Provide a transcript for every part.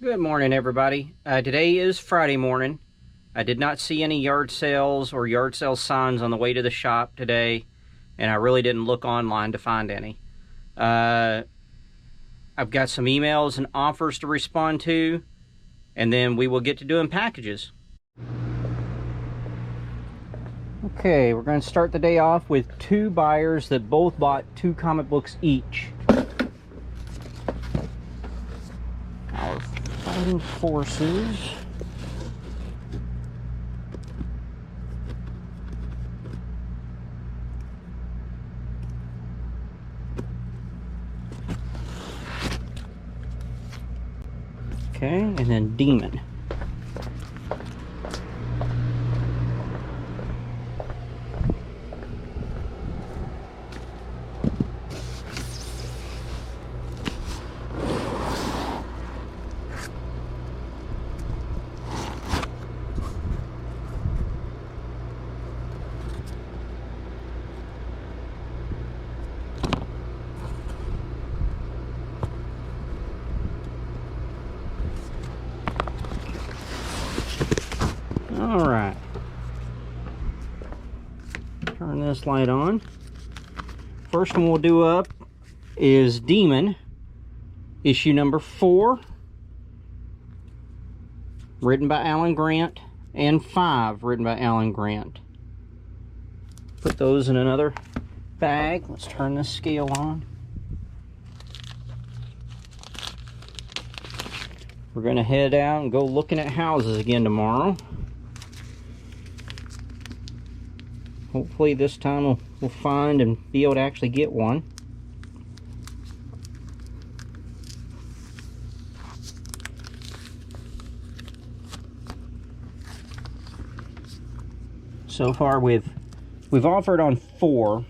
Good morning, everybody. Today is Friday morning. I did not see any yard sales or yard sale signs on the way to the shop today, and I really didn't look online to find any. I've got some emails and offers to respond to, and then we will get to doing packages. Okay, we're going to start the day off with two buyers that both bought 2 comic books each. Our Fighting Forces. Okay, and then Demon. All right, turn this light on. First one we'll do up is Demon, issue number 4, written by Alan Grant, and 5, written by Alan Grant. Put those in another bag. Let's turn this scale on. We're going to head out and go looking at houses again tomorrow. Hopefully this time we'll find and be able to actually get one. So far we've offered on 4.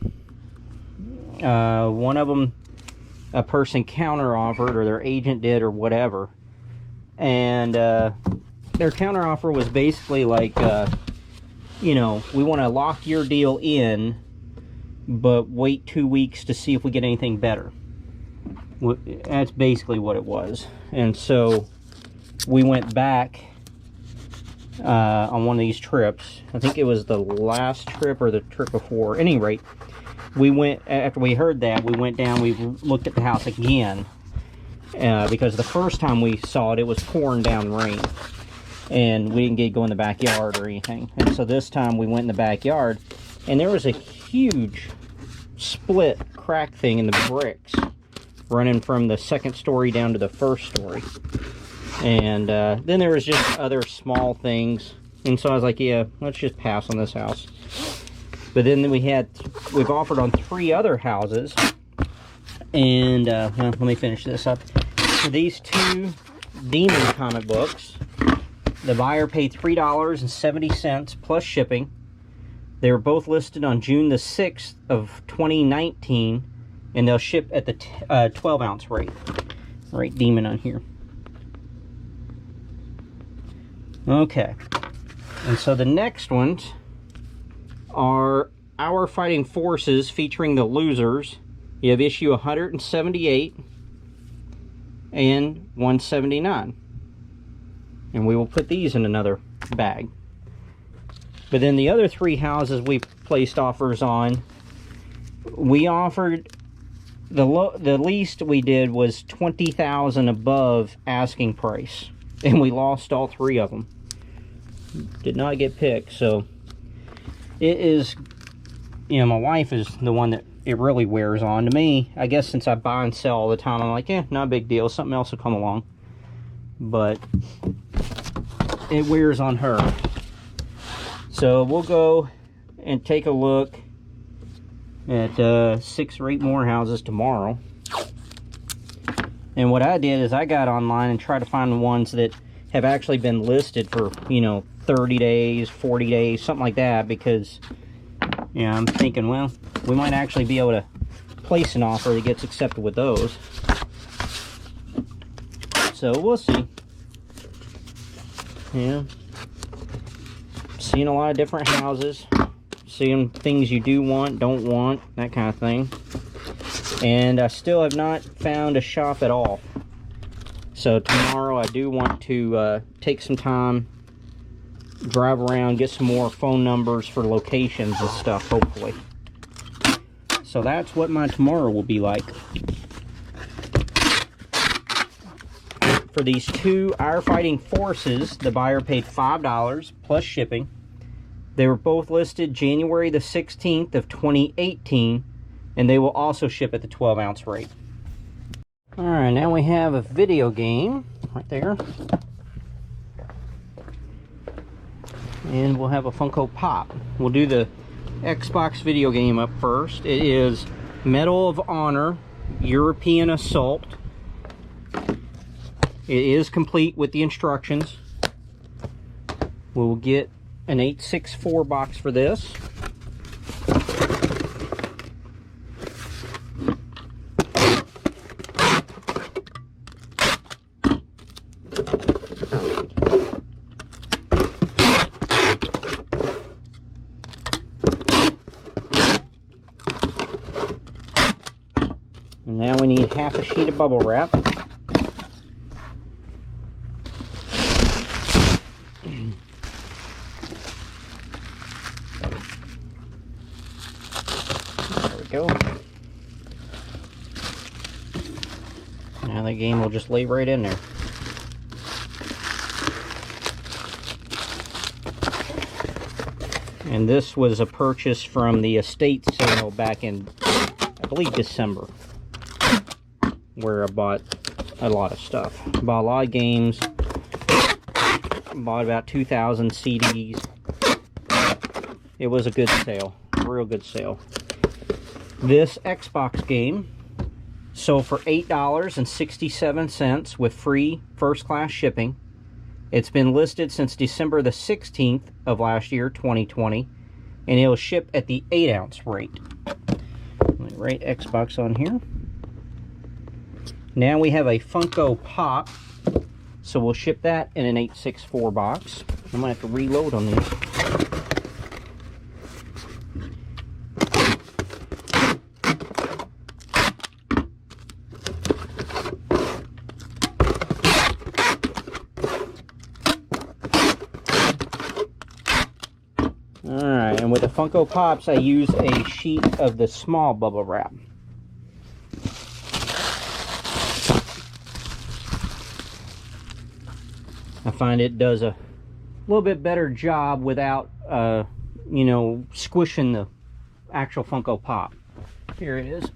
One of them a person counter offered, or their agent did, or whatever. And their counter offer was basically like, you know, we want to lock your deal in, but wait 2 weeks to see if we get anything better. That's basically what it was. And so we went back on one of these trips. I think it was the last trip or the trip before. At any rate, we went, after we heard that, we went down, we looked at the house again. Because the first time we saw it, it was pouring down rain. And we didn't get to go in the backyard or anything. And so this time we went in the backyard, and there was a huge split crack thing in the bricks running from the second story down to the first story. And then there was just other small things. And so I was like, yeah, let's just pass on this house. But then we've offered on 3 other houses. And well, let me finish this up. For these 2 Demon comic books, the buyer paid $3.70 plus shipping. They were both listed on June the 6th of 2019, and they'll ship at the 12-ounce rate. Right, Demon on here. Okay, and so the next ones are Our Fighting Forces, featuring the losers. You have issue 178 and 179. And we will put these in another bag. But then the other 3 houses we placed offers on, we offered, the least we did was $20,000 above asking price. And we lost all 3 of them. Did not get picked, so it is, you know, my wife is the one that it really wears on. To me, I guess since I buy and sell all the time, I'm like, yeah, not a big deal. Something else will come along. But it wears on her. So we'll go and take a look at 6 or 8 more houses tomorrow. And what I did is I got online and tried to find the ones that have actually been listed for, you know, 30 days, 40 days, something like that, because, you know, I'm thinking, well, we might actually be able to place an offer that gets accepted with those. So we'll see. Yeah. Seeing a lot of different houses. Seeing things you do want, don't want, that kind of thing. And I still have not found a shop at all. So tomorrow I do want to take some time, drive around, get some more phone numbers for locations and stuff, hopefully. So that's what my tomorrow will be like. For these two Our Fighting Forces, the buyer paid $5 plus shipping. They were both listed January the 16th of 2018, and they will also ship at the 12-ounce rate. Alright, now we have a video game right there. And we'll have a Funko Pop. We'll do the Xbox video game up first. It is Medal of Honor European Assault. It is complete with the instructions. We'll get an 864 box for this. And now we need half a sheet of bubble wrap. Go. Now the game will just lay right in there. And this was a purchase from the estate sale back in, I believe, December, where I bought a lot of stuff. Bought a lot of games, bought about 2,000 CDs. It was a good sale, a real good sale. This Xbox game sold for $8.67 with free first-class shipping. It's been listed since December the 16th of last year, 2020, and it'll ship at the 8-ounce rate. Let me write Xbox on here. Now we have a Funko Pop, so we'll ship that in an 864 box. I'm going to have to reload on these. Alright, and with the Funko Pops, I use a sheet of the small bubble wrap. I find it does a little bit better job without, you know, squishing the actual Funko Pop. Here it is.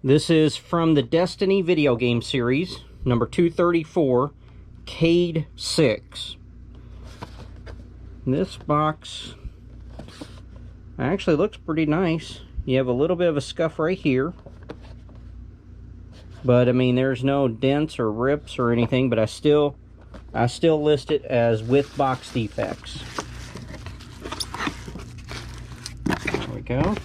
This is from the Destiny video game series, number 234, Cade 6. This box actually looks pretty nice. You have a little bit of a scuff right here, but I mean there's no dents or rips or anything, but I still list it as with box defects. There we go.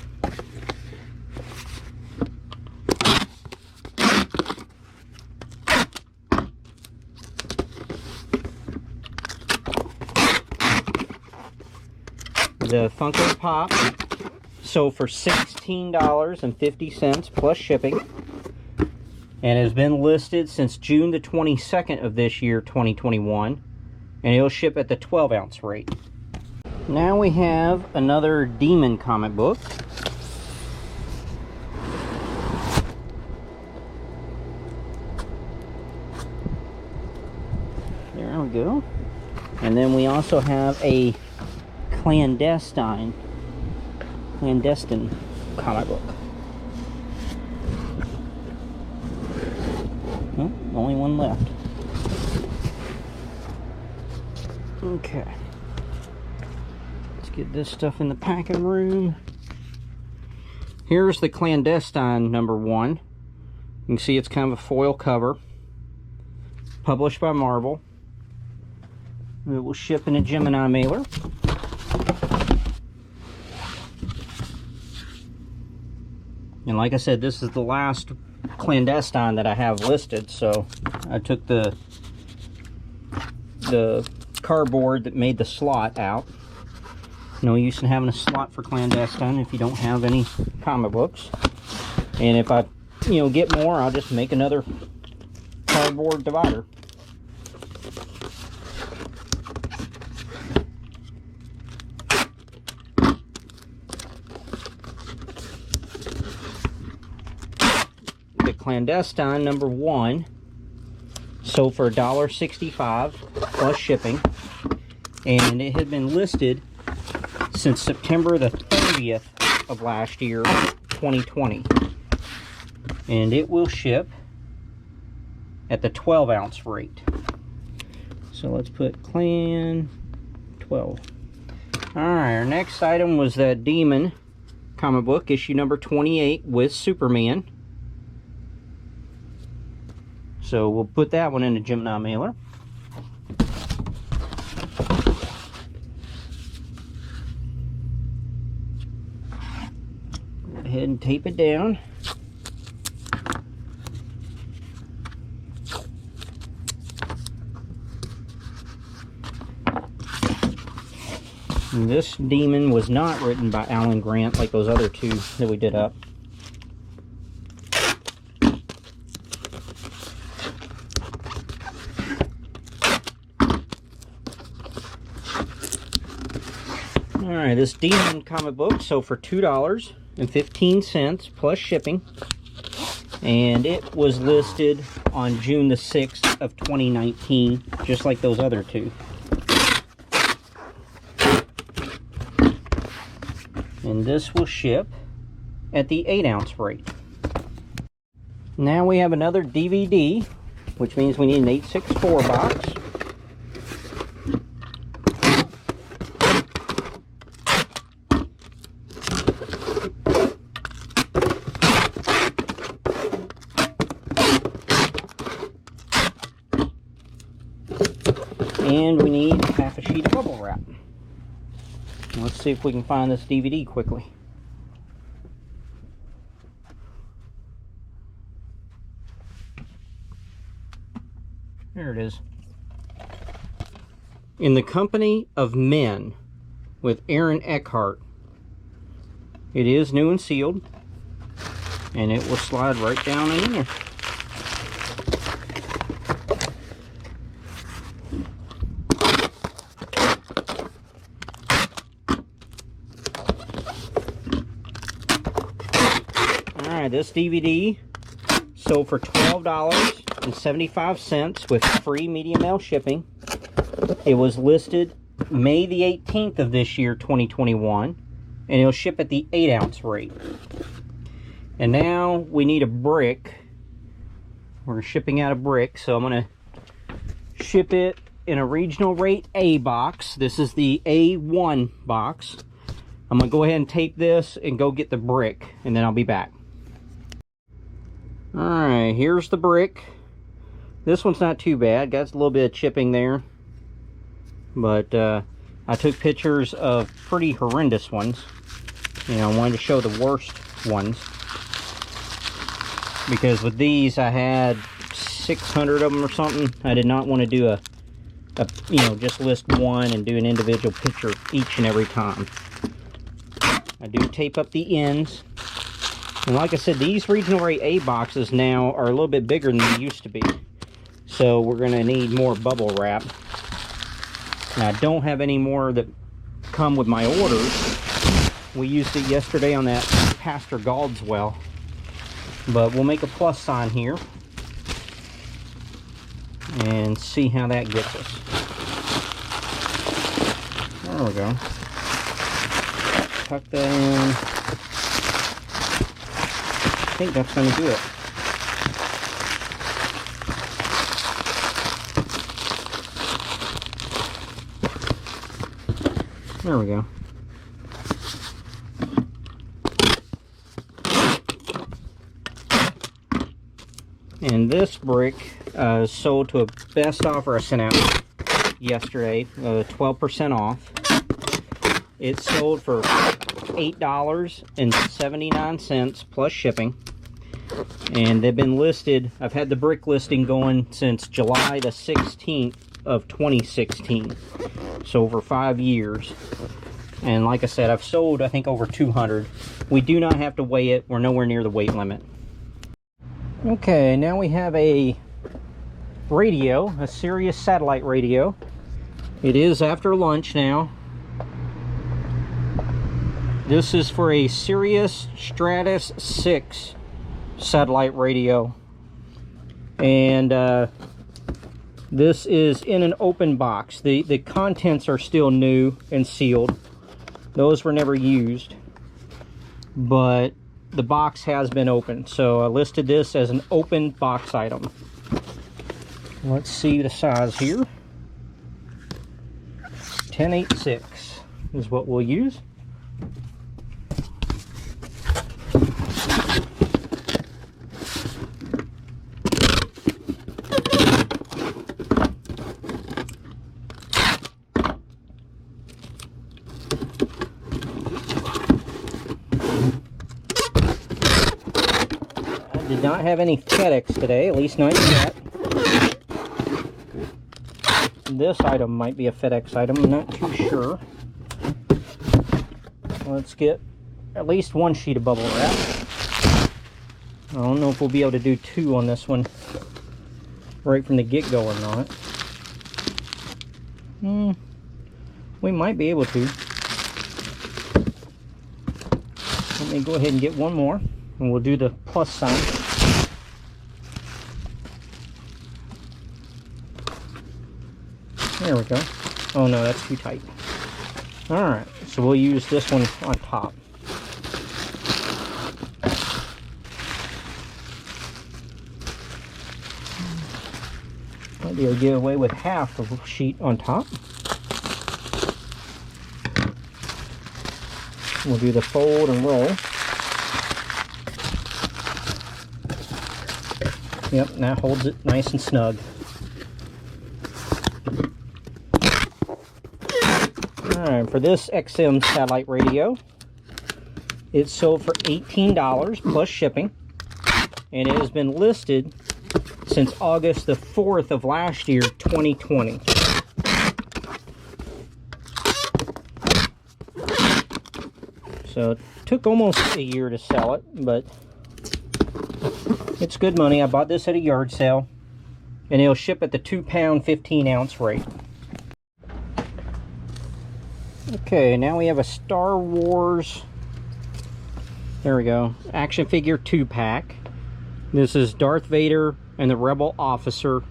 The Funko Pop sold for $16.50 plus shipping, and has been listed since June the 22nd of this year, 2021, and it'll ship at the 12-ounce rate. Now we have another Demon comic book. There we go. And then we also have a clandestine comic book. Oh, only one left. Okay. Let's get this stuff in the packing room. Here's the clandestine number 1. You can see it's kind of a foil cover. Published by Marvel. It will ship in a Gemini mailer. And like I said, this is the last clandestine that I have listed, so I took the cardboard that made the slot out. No use in having a slot for clandestine if you don't have any comic books. And if I get more, I'll just make another cardboard divider. The clandestine number 1 sold for $1.65 plus shipping, and it had been listed since September the 30th of last year, 2020, and it will ship at the 12-ounce rate. So let's put clan 12. Alright, our next item was that Demon comic book, issue number 28 with Superman. So we'll put that one in the Gemini mailer. Go ahead and tape it down. And this Demon was not written by Alan Grant like those other two that we did up. Alright, this Demon comic book sold for $2.15 plus shipping, and it was listed on June the 6th of 2019, just like those other two. And this will ship at the 8-ounce rate. Now we have another DVD, which means we need an 864 box. And we need half a sheet of bubble wrap. Let's see if we can find this DVD quickly. There it is. In the Company of Men with Aaron Eckhart. It is new and sealed, and it will slide right down in there. This DVD sold for $12.75 with free media mail shipping. It was listed May the 18th of this year, 2021, and it'll ship at the 8-ounce rate. And now we need a brick. We're shipping out a brick, so I'm going to ship it in a regional rate A box. This is the A1 box. I'm going to go ahead and tape this and go get the brick, and then I'll be back. Alright, here's the brick. This one's not too bad. Got a little bit of chipping there. But I took pictures of pretty horrendous ones. I wanted to show the worst ones. Because with these, I had 600 of them or something. I did not want to do just list one and do an individual picture each and every time. I do tape up the ends. And like I said, these regional rate A boxes now are a little bit bigger than they used to be. So we're going to need more bubble wrap. Now, I don't have any more that come with my orders. We used it yesterday on that Pastor Gald's well. But we'll make a plus sign here. And see how that gets us. There we go. Tuck that in. I think that's going to do it. There we go. And this brick sold to a best offer I sent out yesterday, 12% off. It sold for $8.79 plus shipping, and they've been listed. I've had the brick listing going since July the 16th of 2016, so over 5 years. And like I said, I've sold I think over 200. We do not have to weigh it. We're nowhere near the weight limit. Okay, now we have a radio, a Sirius satellite radio. It is after lunch now. This is for a Sirius Stratus 6 satellite radio. And this is in an open box. The contents are still new and sealed. Those were never used. But the box has been opened. So I listed this as an open box item. Let's see the size here. 1086 is what we'll use. I did not have any FedEx today, at least not yet. This item might be a FedEx item, I'm not too sure. Let's get at least one sheet of bubble wrap. I don't know if we'll be able to do two on this one right from the get-go or not. We might be able to. Let me go ahead and get one more, and we'll do the plus sign. There we go. Oh no, that's too tight. Alright, so we'll use this one on top. Might be able to get away with half of the sheet on top. We'll do the fold and roll. Yep, and that holds it nice and snug. Alright, for this XM satellite radio, it's sold for $18 plus shipping, and it has been listed since August the 4th of last year, 2020. So it took almost a year to sell it, but it's good money. I bought this at a yard sale, and it'll ship at the 2-pound, 15-ounce rate. Okay, now we have a Star Wars, there we go, action figure 2-pack. This is Darth Vader and the Rebel Officer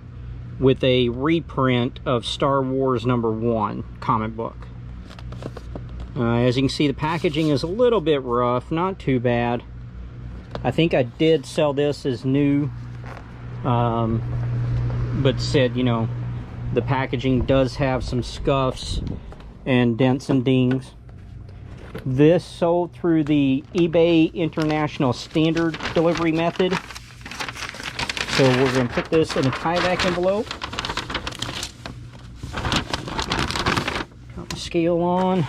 with a reprint of Star Wars #1 comic book. As you can see, the packaging is a little bit rough, not too bad. I think I did sell this as new, but said, you know, the packaging does have some scuffs and dents and dings. This sold through the eBay International Standard Delivery Method. So we're going to put this in a Tyvek envelope. Got the scale on.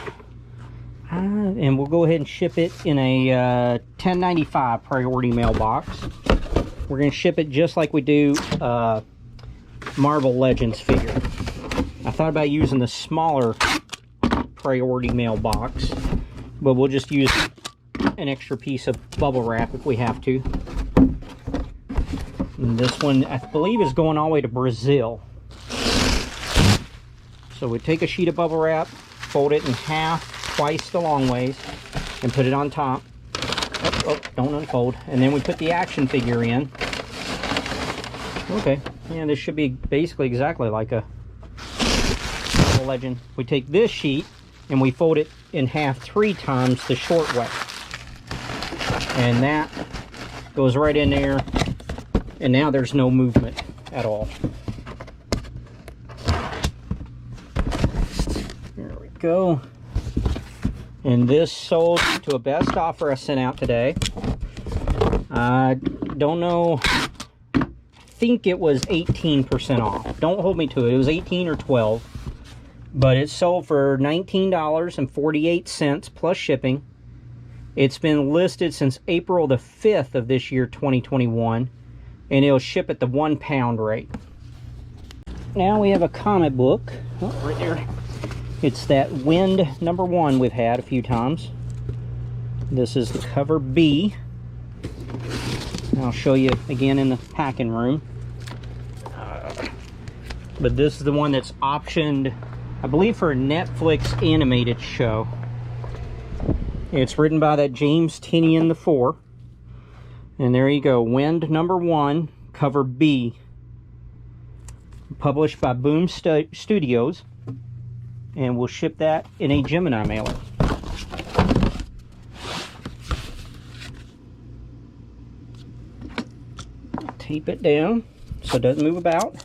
And we'll go ahead and ship it in a 1095 priority mailbox. We're going to ship it just like we do Marvel Legends figure. I thought about using the smaller priority mailbox, but we'll just use an extra piece of bubble wrap if we have to. And this one, I believe, is going all the way to Brazil. So we take a sheet of bubble wrap, fold it in half, twice the long ways, and put it on top. Oh, don't unfold. And then we put the action figure in. Okay, yeah, this should be basically exactly like a Legend. We take this sheet and we fold it in half 3 times the short way. And that goes right in there. And now there's no movement at all. There we go. And this sold to a best offer I sent out today. I don't know. I think it was 18% off. Don't hold me to it. It was 18 or 12. But it sold for $19.48 plus shipping. It's been listed since April the 5th of this year, 2021. And it'll ship at the 1-pound rate. Now we have a comic book. Oh, right there. It's that Wind #1 we've had a few times. This is the cover B. I'll show you again in the packing room. But this is the one that's optioned, I believe, for a Netflix animated show. It's written by that James Tinian IV. And there you go, Wind #1, cover B. Published by Boom Studios. And we'll ship that in a Gemini mailer. Tape it down so it doesn't move about.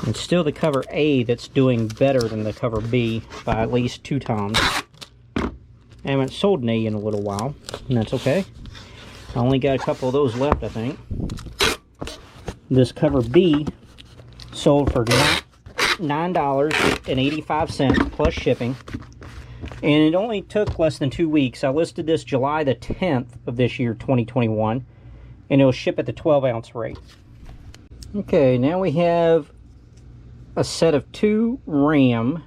It's still the cover A that's doing better than the cover B by at least 2 times. I haven't sold an A in a little while, and that's okay. I only got a couple of those left, I think. This cover B sold for $9.85 plus shipping, and it only took less than 2 weeks. I listed this July the 10th of this year, 2021, and it'll ship at the 12-ounce rate. Okay, now we have a set of 2 RAM.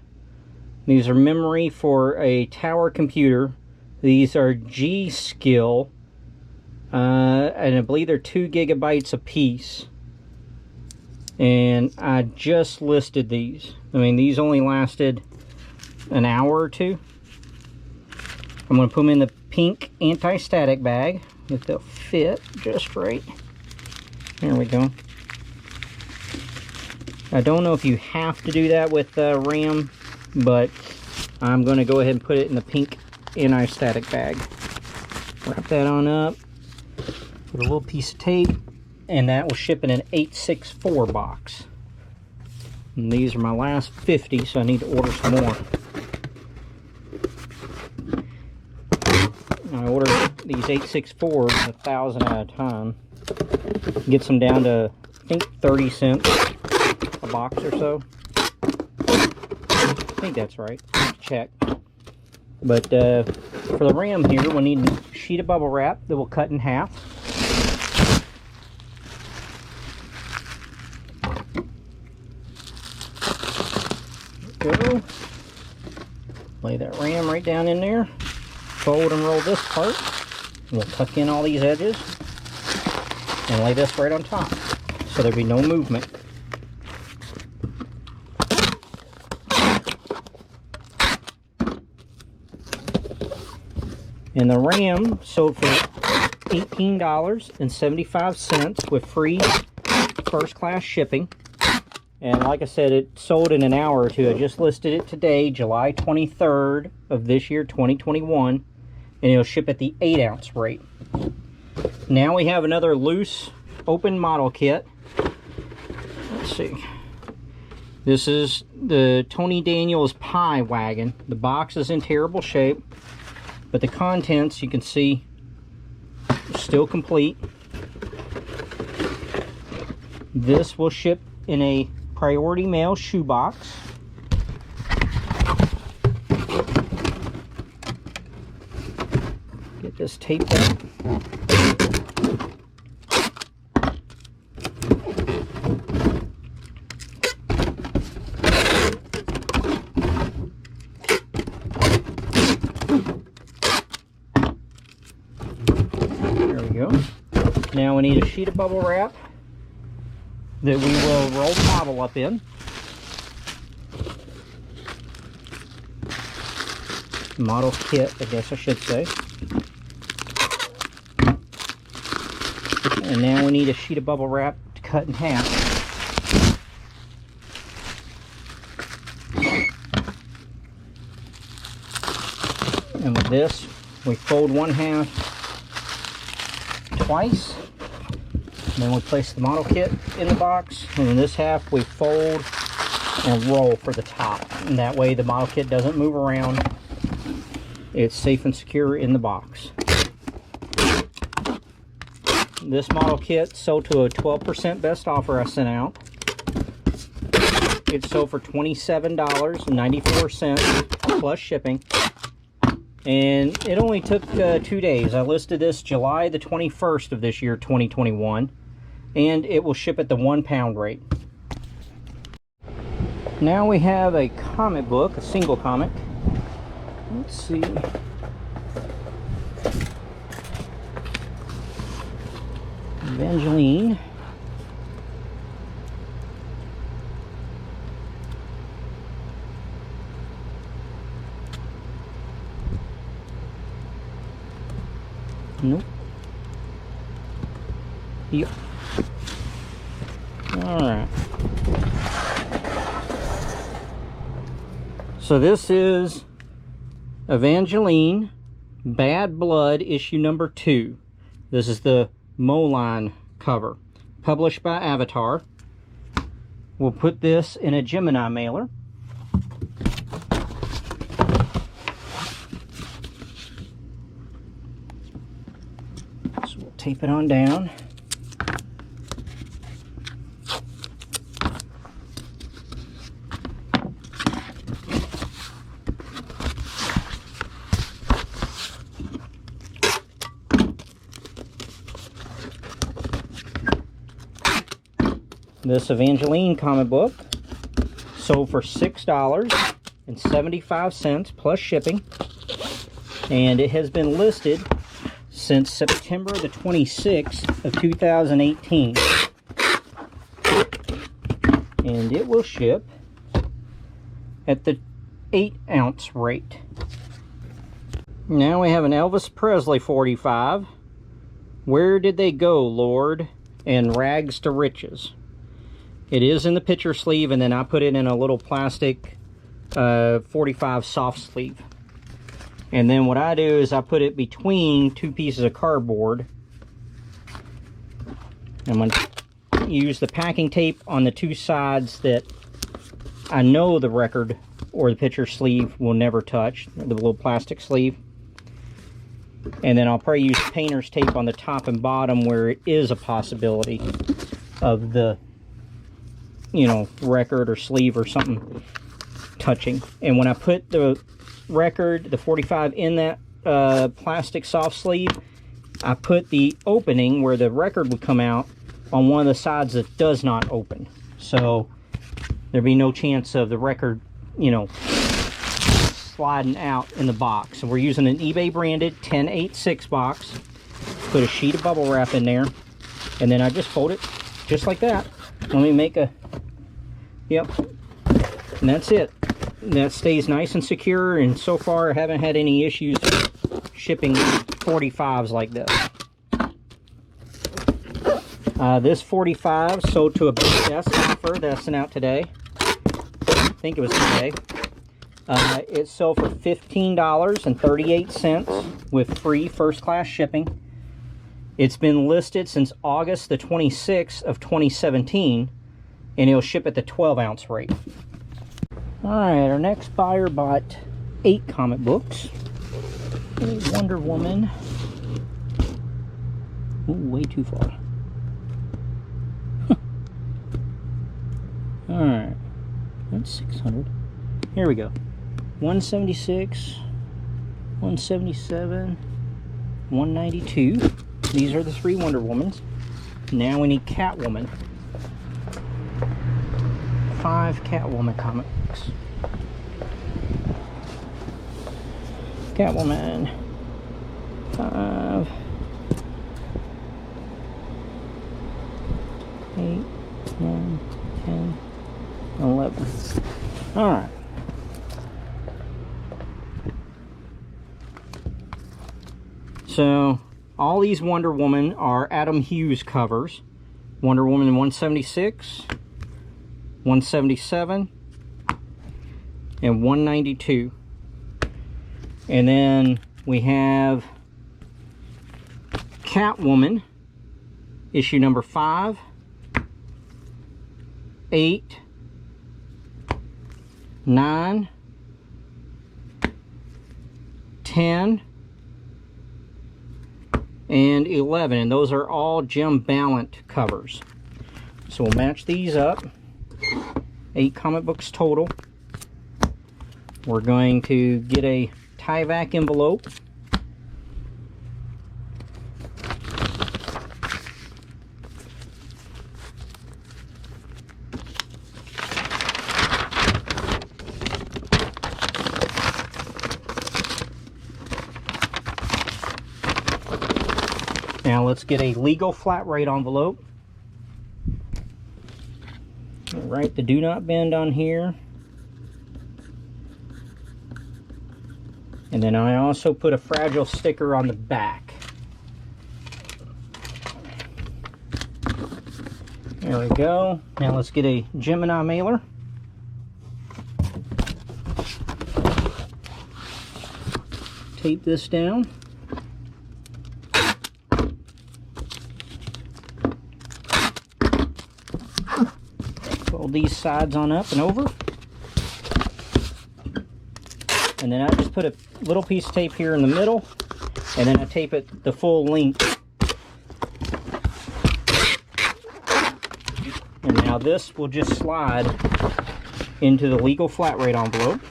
These are memory for a tower computer. These are G-Skill, and I believe they're 2 gigabytes a piece. And I just listed these. I mean, these only lasted an hour or 2. I'm going to put them in the pink anti-static bag if they'll fit just right. There we go. I don't know if you have to do that with RAM, but I'm going to go ahead and put it in the pink anti-static bag. Wrap that on up, put a little piece of tape, and that will ship in an 864 box. And these are my last 50, so I need to order some more. I ordered these 864s 1,000 at a time. Gets them down to, I think, 30 cents a box or so. I think that's right. Check. But for the RAM here, we'll need a sheet of bubble wrap that we'll cut in half. There we go. Lay that RAM right down in there. Fold and roll this part. And we'll tuck in all these edges and lay this right on top, so there'll be no movement. And the RAM sold for $18.75 with free first class shipping. And like I said, it sold in an hour or 2. I just listed it today, July 23rd of this year, 2021. And it'll ship at the 8-ounce rate. Now we have another loose open model kit. Let's see. This is the Tony Daniels Pie Wagon. The box is in terrible shape, but the contents, you can see, are still complete. This will ship in a priority mail shoebox. Get this taped up. There we go. Now we need a sheet of bubble wrap that we will roll the model up in. Model kit, I guess I should say. And now we need a sheet of bubble wrap to cut in half. And with this, we fold one half twice. And then we place the model kit in the box. And in this half, we fold and roll for the top. And that way the model kit doesn't move around. It's safe and secure in the box. This model kit sold to a 12% best offer I sent out. It sold for $27.94 plus shipping. And it only took 2 days. I listed this July the 21st of this year, 2021. And it will ship at the 1 pound rate. Now we have a comic book, a single comic. Let's see. Evangeline. Nope. Yep. Alright. So this is Evangeline Bad Blood issue number 2. This is the Moline cover, published by Avatar. We'll put this in a Gemini mailer. So we'll tape it on down. This Evangeline comic book sold for $6.75 plus shipping, and it has been listed since September the 26th of 2018, and it will ship at the 8-ounce rate. Now we have an Elvis Presley 45, Where Did They Go, Lord? And Rags to Riches. It is in the picture sleeve, and then I put it in a little plastic 45 soft sleeve. And then what I do is I put it between 2 pieces of cardboard. I'm going to use the packing tape on the 2 sides that I know the record or the picture sleeve will never touch, the little plastic sleeve. And then I'll probably use painter's tape on the top and bottom where it is a possibility of the, you know, record or sleeve or something touching. And when I put the record, the 45, in that plastic soft sleeve, I put the opening where the record would come out on one of the sides that does not open. So there'd be no chance of the record, you know, sliding out in the box. So we're using an eBay branded 1086 box. Put a sheet of bubble wrap in there, and then I just fold it just like that. Let me make a, yep, and that's it. That stays nice and secure, and so far I haven't had any issues shipping 45s like this. This 45 sold to a best offer that's out today. I think it was today. It sold for $15.38 with free first class shipping. It's been listed since August the 26th of 2017, and it'll ship at the 12-ounce rate. Alright, our next buyer bought 8 comic books. Wonder Woman. Ooh, way too far. Alright, that's 600. Here we go. 176, 177, 192. These are the 3 Wonder Womans. Now we need Catwoman. 5 Catwoman comics. Catwoman. 5. 8, 9, 10, 11. Alright. So, all these Wonder Woman are Adam Hughes covers. Wonder Woman 176, 177, and 192. And then we have Catwoman, issue number 5, 8, 9, 10, and 11, and those are all Jim Ballant covers. So we'll match these up. 8 comic books total. We're going to get a tie-vac envelope. Now let's get a legal flat rate envelope. Write the do not bend on here. And then I also put a fragile sticker on the back. There we go. Now let's get a Gemini mailer. Tape this down. Fold these sides on up and over. And then I just put a little piece of tape here in the middle, and then I tape it the full length. And now this will just slide into the legal flat rate envelope.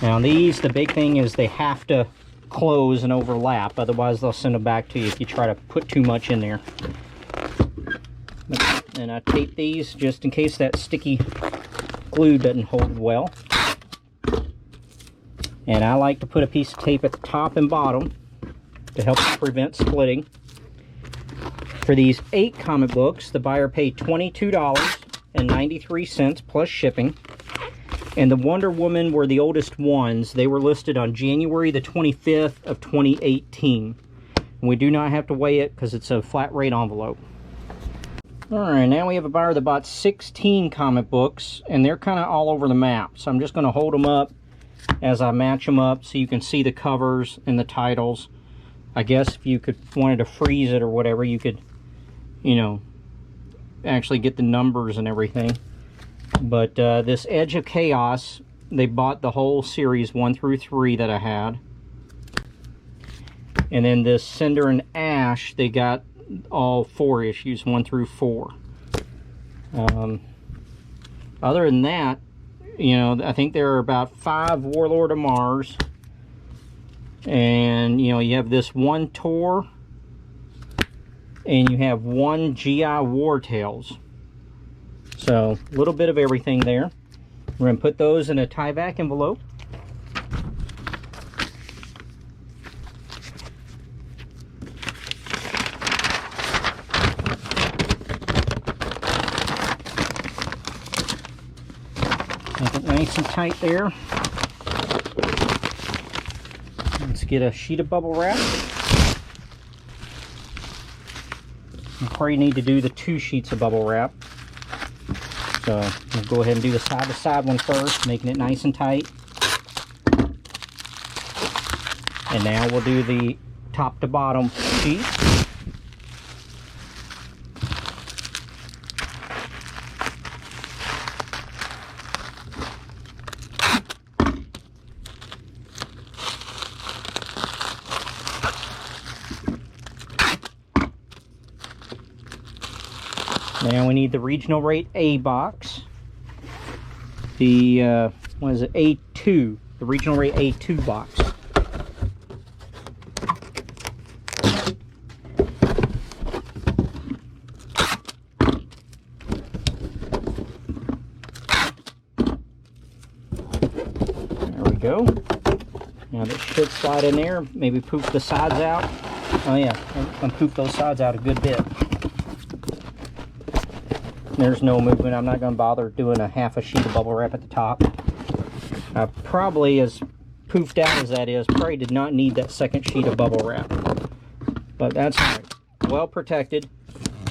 Now these, the big thing is they have to close and overlap, otherwise they'll send them back to you if you try to put too much in there. And I tape these just in case that sticky glue doesn't hold well. And I like to put a piece of tape at the top and bottom to help prevent splitting. For these 8 comic books, the buyer paid $22.93 plus shipping. And the Wonder Woman were the oldest ones. They were listed on January the 25th of 2018. And we do not have to weigh it because it's a flat rate envelope. Alright, now we have a buyer that bought 16 comic books, and they're kind of all over the map. So I'm just going to hold them up as I match them up so you can see the covers and the titles. I guess if you wanted to freeze it or whatever, you could, you know, actually get the numbers and everything. But this Edge of Chaos, they bought the whole series 1 through 3 that I had. And then this Cinder and Ash, they got all 4 issues, 1 through 4. Other than that, you know, I think there are about 5 Warlord of Mars. And, you know, you have this 1 Tor. And you have 1 GI War Tales. So, a little bit of everything there. We're going to put those in a tie-vac envelope. Make it nice and tight there. Let's get a sheet of bubble wrap. You probably need to do the 2 sheets of bubble wrap. So we'll go ahead and do the side-to-side one first, making it nice and tight. And now we'll do the top-to-bottom sheet. Now we need the regional rate A box. The, what is it, A2, the regional rate A2 box. There we go. Now this should slide in there, maybe poof the sides out. Oh yeah, and poof those sides out a good bit. There's no movement. I'm not going to bother doing a half a sheet of bubble wrap at the top. I probably, as poofed out as that is, probably did not need that second sheet of bubble wrap. But that's all right. Well protected.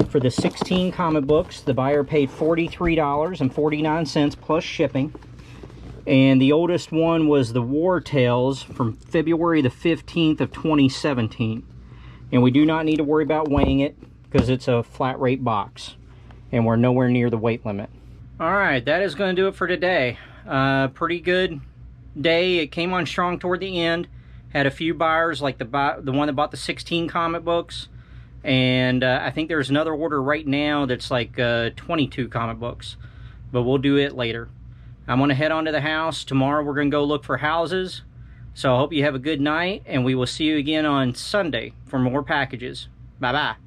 For the 16 comic books, the buyer paid $43.49 plus shipping. And the oldest one was the War Tales from February the 15th of 2017. And we do not need to worry about weighing it because it's a flat rate box. And we're nowhere near the weight limit. Alright, that is going to do it for today. Pretty good day. It came on strong toward the end. Had a few buyers, like the one that bought the 16 comic books. And I think there's another order right now that's like 22 comic books, but we'll do it later. I'm going to head on to the house. Tomorrow we're going to go look for houses. So I hope you have a good night, and we will see you again on Sunday for more packages. Bye-bye.